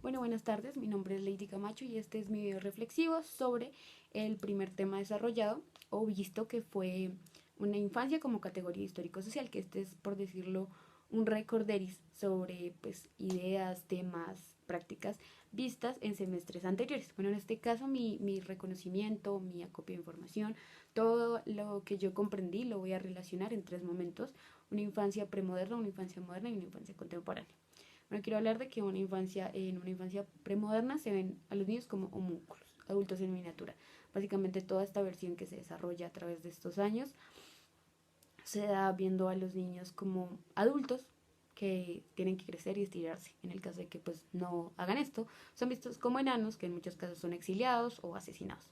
Bueno, buenas tardes, mi nombre es Lady Camacho y este es mi video reflexivo sobre el primer tema desarrollado o visto que fue una infancia como categoría histórico-social, que este es, por decirlo, un recorderis sobre pues, ideas, temas, prácticas vistas en semestres anteriores. Bueno, en este caso mi reconocimiento, mi acopio de información, todo lo que yo comprendí lo voy a relacionar en tres momentos: una infancia premoderna, una infancia moderna y una infancia contemporánea. Bueno, quiero hablar de que en una infancia premoderna se ven a los niños como homúnculos, adultos en miniatura. Básicamente toda esta versión que se desarrolla a través de estos años se da viendo a los niños como adultos que tienen que crecer y estirarse. En el caso de que pues no hagan esto, son vistos como enanos, que en muchos casos son exiliados o asesinados.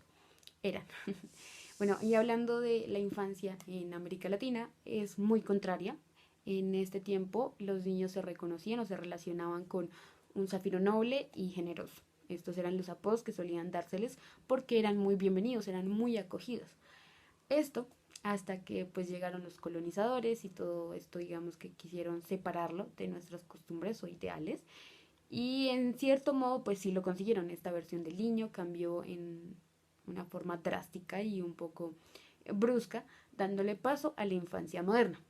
Eran. Bueno, y hablando de la infancia en América Latina, es muy contraria. En este tiempo los niños se reconocían o se relacionaban con un zafiro noble y generoso. Estos eran los apodos que solían dárseles porque eran muy bienvenidos, eran muy acogidos. Esto hasta que pues llegaron los colonizadores y todo esto, digamos, que quisieron separarlo de nuestras costumbres o ideales, y en cierto modo pues sí lo consiguieron. Esta versión del niño cambió en una forma drástica y un poco brusca, dándole paso a la infancia moderna.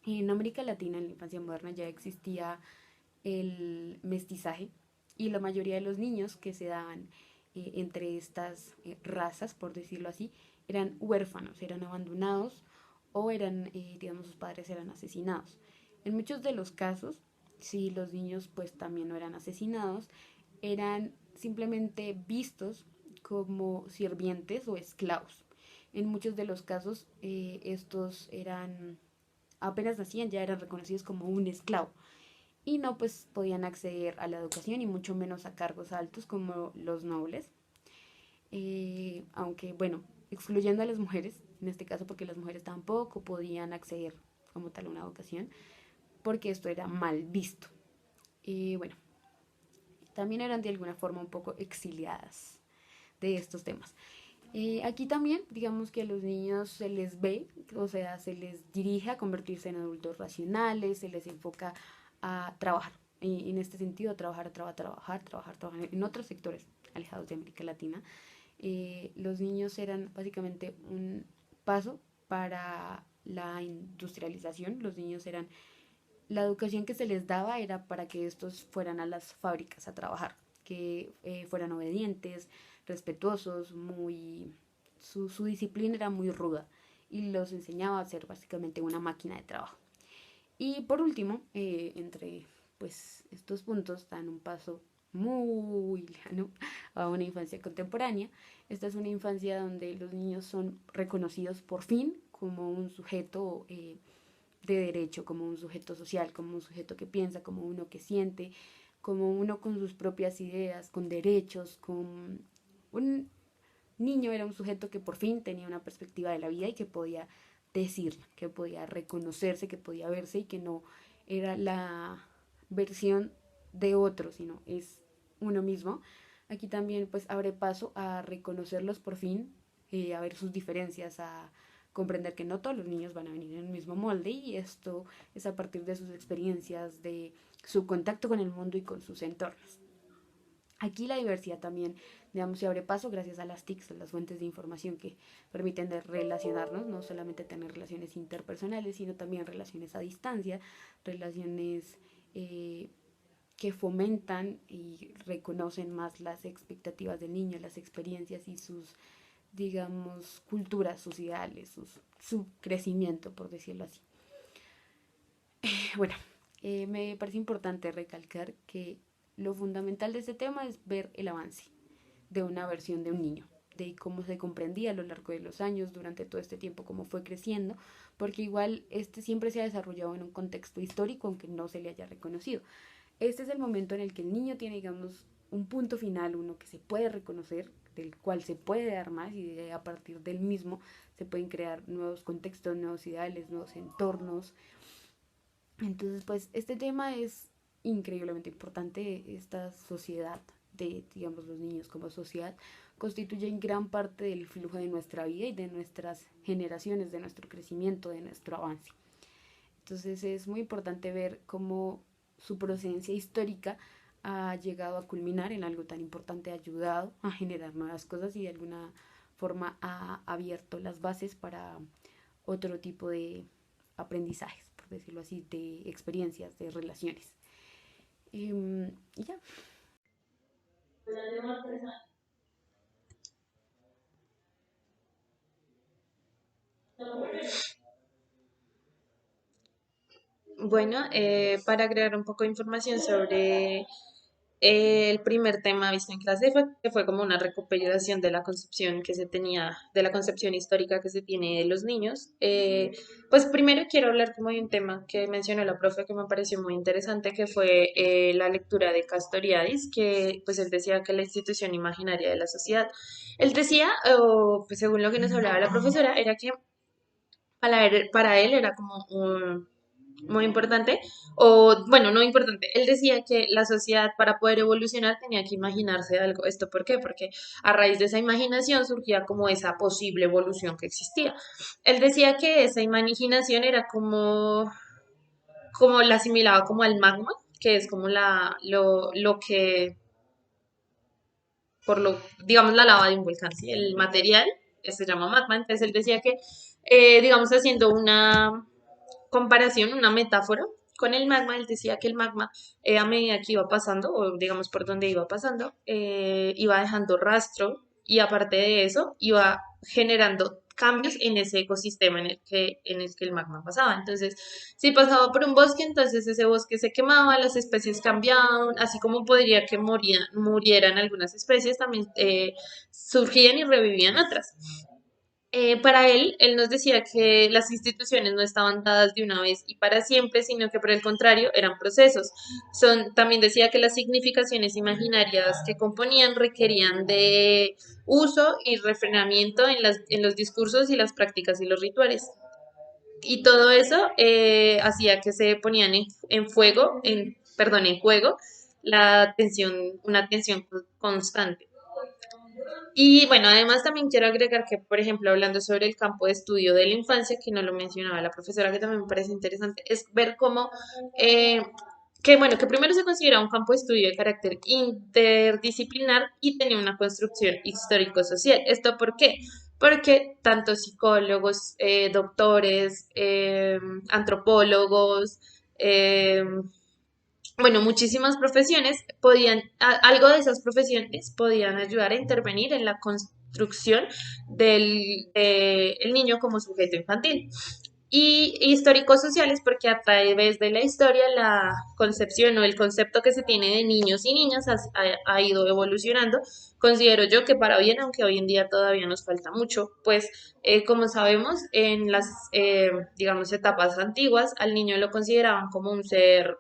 En América Latina, en la infancia moderna, ya existía el mestizaje y la mayoría de los niños que se daban entre estas razas, por decirlo así, eran huérfanos, eran abandonados o eran, digamos, sus padres eran asesinados. En muchos de los casos, si los niños pues también no eran asesinados, eran simplemente vistos como sirvientes o esclavos. En muchos de los casos, estos eran, apenas nacían, ya eran reconocidos como un esclavo y no pues podían acceder a la educación y mucho menos a cargos altos como los nobles. Aunque bueno, excluyendo a las mujeres, en este caso porque las mujeres tampoco podían acceder como tal a una educación, porque esto era mal visto. Bueno, también eran de alguna forma un poco exiliadas de estos temas. Aquí también, digamos que a los niños se les ve, o sea, se les dirige a convertirse en adultos racionales, se les enfoca a trabajar. Y en este sentido, trabajar en otros sectores alejados de América Latina. Los niños eran básicamente un paso para la industrialización. Los niños eran, la educación que se les daba era para que estos fueran a las fábricas a trabajar, que fueran obedientes, respetuosos, muy, su disciplina era muy ruda y los enseñaba a ser básicamente una máquina de trabajo. Y por último, entre pues estos puntos dan un paso muy lejano a una infancia contemporánea. Esta es una infancia donde los niños son reconocidos por fin como un sujeto de derecho, como un sujeto social, como un sujeto que piensa, como uno que siente, como uno con sus propias ideas, con derechos, con un niño era un sujeto que por fin tenía una perspectiva de la vida y que podía decir, que podía reconocerse, que podía verse y que no era la versión de otro, sino es uno mismo. Aquí también pues abre paso a reconocerlos por fin, a ver sus diferencias, a comprender que no todos los niños van a venir en el mismo molde, y esto es a partir de sus experiencias, de su contacto con el mundo y con sus entornos. Aquí la diversidad también, digamos, se abre paso gracias a las TICs, las fuentes de información que permiten de relacionarnos, no solamente tener relaciones interpersonales, sino también relaciones a distancia, relaciones que fomentan y reconocen más las expectativas del niño, las experiencias y sus, digamos, culturas, sus ideales, su crecimiento, por decirlo así. Bueno, me parece importante recalcar que lo fundamental de este tema es ver el avance de una versión de un niño, de cómo se comprendía a lo largo de los años, durante todo este tiempo, cómo fue creciendo, porque igual este siempre se ha desarrollado en un contexto histórico, aunque no se le haya reconocido. Este es el momento en el que el niño tiene, digamos, un punto final, uno que se puede reconocer, del cual se puede dar más, y a partir del mismo se pueden crear nuevos contextos, nuevos ideales, nuevos entornos. Entonces, pues este tema es increíblemente importante. Esta sociedad de, digamos, los niños como sociedad constituye gran parte del flujo de nuestra vida y de nuestras generaciones, de nuestro crecimiento, de nuestro avance. Entonces es muy importante ver cómo su procedencia histórica ha llegado a culminar en algo tan importante, ha ayudado a generar nuevas cosas y de alguna forma ha abierto las bases para otro tipo de aprendizajes, por decirlo así, de experiencias, de relaciones. Y ya. Bueno, para agregar un poco de información sobre el primer tema visto en clase fue que fue como una recopilación de la concepción que se tenía, de la concepción histórica que se tiene de los niños. Pues primero quiero hablar como de un tema que mencionó la profe que me pareció muy interesante, que fue la lectura de Castoriadis, que pues él decía que la institución imaginaria de la sociedad. Él decía, o pues según lo que nos hablaba la profesora, era que para él era como muy importante, o bueno, no importante, él decía que la sociedad para poder evolucionar tenía que imaginarse algo. ¿Esto por qué? Porque a raíz de esa imaginación surgía como esa posible evolución que existía. Él decía que esa imaginación era como la asimilaba como al magma, que es como lo que, por lo, digamos, la lava de un volcán, ¿sí? El material se llama magma, entonces él decía que, digamos, haciendo una comparación, una metáfora con el magma, él decía que el magma, a medida que iba pasando, o digamos por donde iba pasando, iba dejando rastro y aparte de eso, iba generando cambios en ese ecosistema en el que el magma pasaba. Entonces, si pasaba por un bosque, entonces ese bosque se quemaba, las especies cambiaban, así como podría que murieran algunas especies, también surgían y revivían otras. Para él nos decía que las instituciones no estaban dadas de una vez y para siempre, sino que por el contrario eran procesos. También decía que las significaciones imaginarias que componían requerían de uso y refrenamiento en los discursos y las prácticas y los rituales. Y todo eso hacía que se ponían en fuego, perdón, en juego una tensión constante. Y bueno, además también quiero agregar que, por ejemplo, hablando sobre el campo de estudio de la infancia, que no lo mencionaba la profesora, que también me parece interesante, es ver cómo, eh, que bueno, que primero se considera un campo de estudio de carácter interdisciplinar y tenía una construcción histórico-social. ¿Esto por qué? Porque tanto psicólogos, doctores, antropólogos, bueno, muchísimas profesiones algo de esas profesiones podían ayudar a intervenir en la construcción el niño como sujeto infantil. Y históricos sociales, porque a través de la historia la concepción o el concepto que se tiene de niños y niñas ha ido evolucionando. Considero yo que para bien, aunque hoy en día todavía nos falta mucho, pues como sabemos, en las, digamos, etapas antiguas, al niño lo consideraban como un ser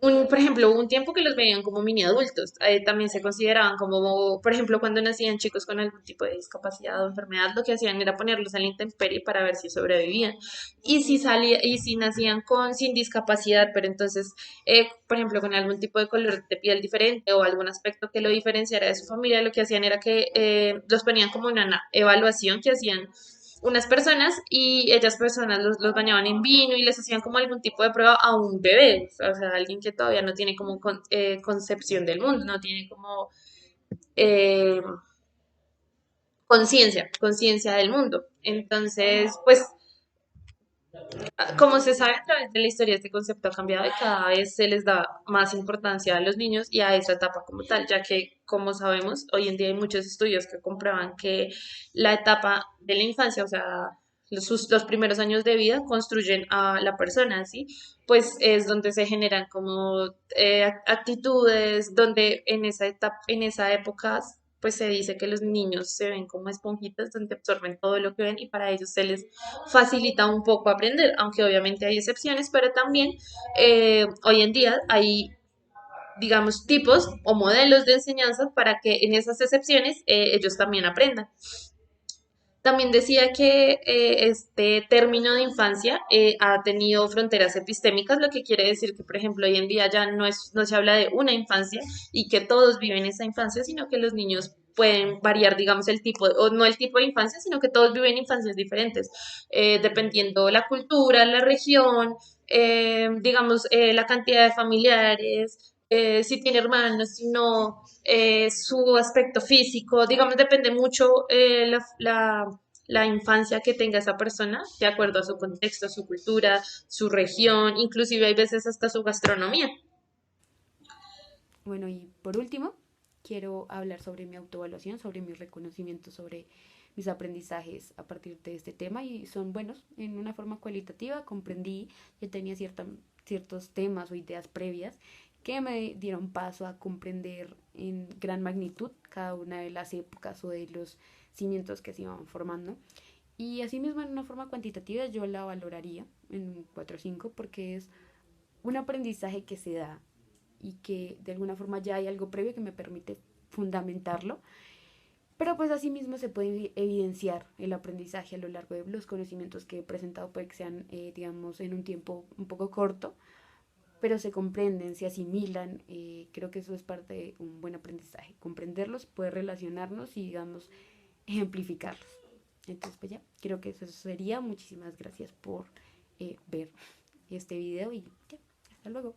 por ejemplo, hubo un tiempo que los veían como mini adultos. También se consideraban como, por ejemplo, cuando nacían chicos con algún tipo de discapacidad o enfermedad, lo que hacían era ponerlos a la intemperie para ver si sobrevivían. Y si nacían sin discapacidad, pero entonces, por ejemplo, con algún tipo de color de piel diferente o algún aspecto que lo diferenciara de su familia, lo que hacían era que los ponían como una evaluación que hacían unas personas y ellas personas los bañaban en vino y les hacían como algún tipo de prueba a un bebé, o sea, alguien que todavía no tiene como concepción del mundo, no tiene como eh, conciencia del mundo. Entonces, pues como se sabe a través de la historia, este concepto ha cambiado y cada vez se les da más importancia a los niños y a esa etapa como tal, ya que, como sabemos, hoy en día hay muchos estudios que comprueban que la etapa de la infancia, o sea, los primeros años de vida construyen a la persona, ¿sí? Pues es donde se generan como actitudes, donde en esa etapa, en esa época pues se dice que los niños se ven como esponjitas donde absorben todo lo que ven y para ellos se les facilita un poco aprender, aunque obviamente hay excepciones, pero también hoy en día hay, digamos, tipos o modelos de enseñanza para que en esas excepciones ellos también aprendan. También decía que este término de infancia ha tenido fronteras epistémicas, lo que quiere decir que, por ejemplo, hoy en día ya no se habla de una infancia y que todos viven esa infancia, sino que los niños pueden variar, digamos, el tipo, o no el tipo de infancia, sino que todos viven infancias diferentes, dependiendo la cultura, la región, digamos, la cantidad de familiares, si tiene hermanos, si no, su aspecto físico, digamos, depende mucho la infancia que tenga esa persona, de acuerdo a su contexto, su cultura, su región, inclusive hay veces hasta su gastronomía. Bueno, y por último, quiero hablar sobre mi autoevaluación, sobre mi reconocimiento, sobre mis aprendizajes a partir de este tema y son buenos en una forma cualitativa. Comprendí, yo tenía ciertos temas o ideas previas que me dieron paso a comprender en gran magnitud cada una de las épocas o de los cimientos que se iban formando. Y asimismo, en una forma cuantitativa, yo la valoraría en un 4 o 5 porque es un aprendizaje que se da y que de alguna forma ya hay algo previo que me permite fundamentarlo. Pero pues asimismo se puede evidenciar el aprendizaje a lo largo de los conocimientos que he presentado, puede que sean, digamos, en un tiempo un poco corto, pero se comprenden, se asimilan. Creo que eso es parte de un buen aprendizaje, comprenderlos, poder relacionarnos y, digamos, ejemplificarlos. Entonces, pues ya, creo que eso sería. Muchísimas gracias por ver este video y ya, hasta luego.